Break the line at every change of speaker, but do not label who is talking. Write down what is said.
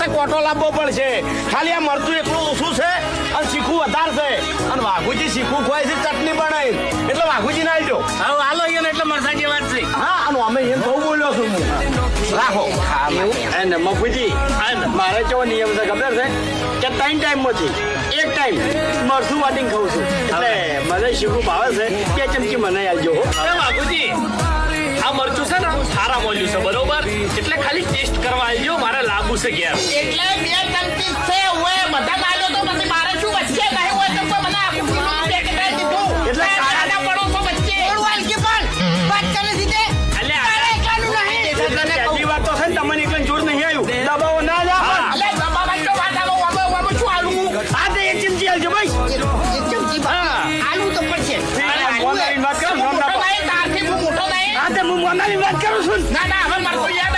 મસ્ત કોટો લાવવો પડશે. ખાલી આ મરચું એકલું ઓછું છે અને શીખું વધારે છે અને વાઘુજી શીખું ખોય છે ચટણી બનાવી એટલે વાઘુજી ના આવજો.
હવે હાલો એને એટલે મરસા જેવા જ છે.
હા અને અમે એમ બહુ બોલ્યો છું હું. રાખો
અને મફુજી મારે કેવો નિયમ છે ખબર છે કે 3 ટાઈમમાંથી એક ટાઈમ મરસું વાટીને ખાઉં છું એટલે મને શીખું ભાવે છે 2 ચમચી મને આવજો.
એ બાપુજી આ મરચું છે ને સારા મોલ્યું છે બરોબર એટલે ખાલી ટેસ્ટ કરવા આવજો મારે લાંબુ છે ઘેર.
એટલે 2 ચમચી છે ઓય બધા લાજો તો પછી મારે શું વચ્ચે નહીં હોય તો મને આખું કિલો પેક કરી દીધું
એટલે
કાળાના પડો છો વચ્ચે થોડું હલકી પણ વાત કરે સીધે
અલે
તારે એકલાનું નહીં
પહેલી વાત તો છે ને તમને એકલા જોર નહીં આવ્યું દબાવો ના જા
અલે બાબા ભાઈ તો વાત આવો વાબો શું આલું
આ તો 1 ચમચી આવજો ભાઈ.
એક ચમચી આલુ તો પડશે
મોનાની વાત કરો
મોટો નહીં તારથી હું મોટો નહીં
હા તો હું મોનાની વાત કરું છું.
ના ના હવે મારે કોઈ યાર